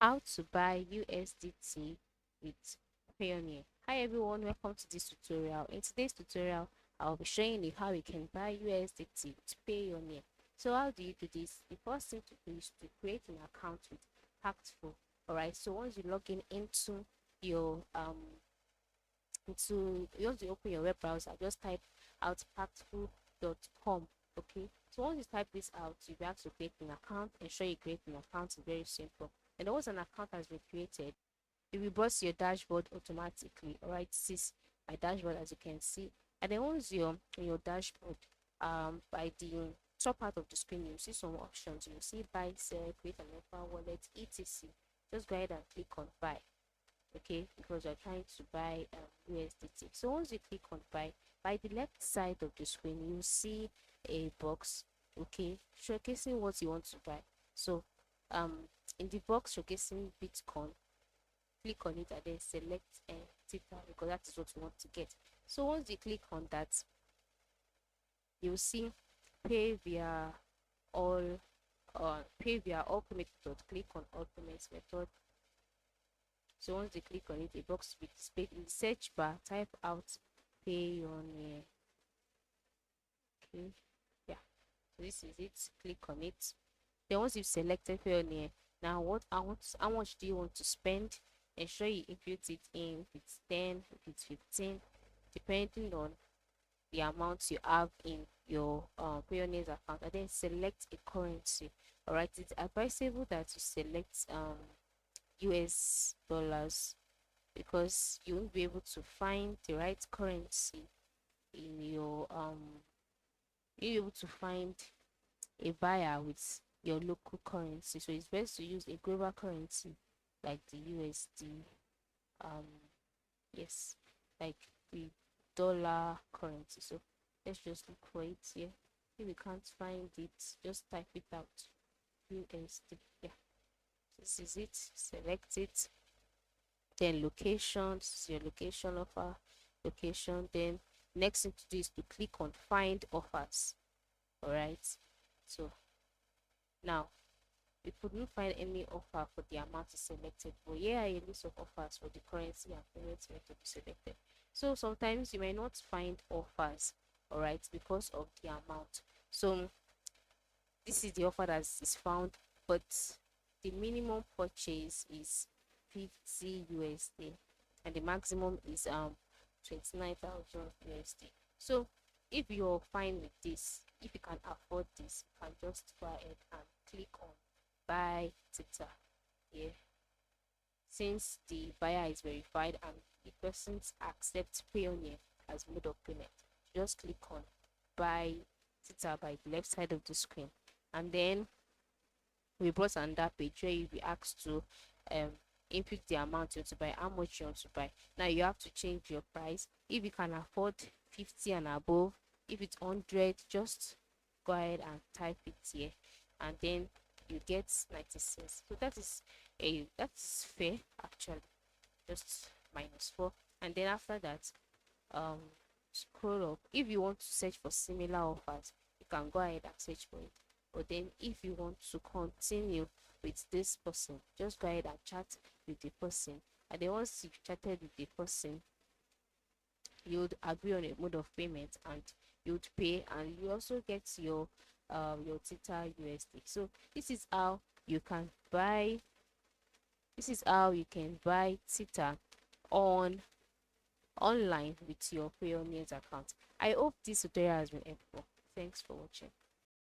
How to buy USDT with Payoneer. Hi everyone, welcome to this tutorial. In today's tutorial, I'll be showing you how you can buy USDT with Payoneer. So how do you do this? The first thing to do is to create an account with Paxful. Alright, so once you log in into your you want to open your web browser, just type out paxful.com. Okay, so once you type this out, you'll be asked to create an account. Ensure you create an account. It's very simple. And once an account has been created, it will bust your dashboard automatically. All right, this is my dashboard, as you can see. And then once you're on your dashboard, by the top part of the screen, you'll see some options. You'll see buy, sell, create an offer, wallet, etc. Just go ahead and click on buy. Okay, because you're trying to buy USDT. So once you click on buy, by the left side of the screen, you'll see a box, okay, showcasing what you want to buy. So in the box showcasing Bitcoin, click on it and then select Tether, because that is what you want to get. So once you click on that, you'll see pay via all payment method. Click on all payment method. So once you click on it, a box will be displayed in the search bar. Type out Payoneer. Okay, yeah. So this is it. Click on it. Then once you've selected Payoneer, now how much do you want to spend? Ensure you input it in. If it's 10, if it's 15, depending on the amount you have in your Payoneer's account, and then select a currency. All right, it's advisable that you select US dollars, because you won't be able to find the right currency in your you'll be able to find a buyer with your local currency. So it's best to use a global currency like the USD, um yes, like the dollar currency. So let's just look for it here. If you can't find it, just type it out, USD. Yeah, this is it. Select it. Then location, this is your location offer, location. Then next thing to do is to click on find offers. All right, so now we couldn't find any offer for the amount you selected, but here are a list of offers for the currency and payment method you selected. So sometimes you may not find offers, all right, because of the amount. So this is the offer that is found, but the minimum purchase is 50 USD and the maximum is 29,000 USD. So if you're fine with this, if you can afford this, you can just go ahead and click on buy Tether here. Since the buyer is verified and the person accepts Payoneer as mode of payment, just click on buy Tether by the left side of the screen, and then we brought another page where you'll be asked to um input the amount you want to buy, how much you want to buy. Now you have to change your price. If you can afford 50 and above, if it's 100, just go ahead and type it here, and then you get 90 cents. So that's fair actually, just -4. And then after that, um scroll up. If you want to search for similar offers, you can go ahead and search for it. But then if you want to continue with this person, just go ahead and chat with the person. And then once you've chatted with the person, you'd agree on a mode of payment and you'd pay, and you also get your Tether USD. So you can buy this is how you can buy Tether online with your Payoneer's account. I hope this tutorial has been helpful. Thanks for watching.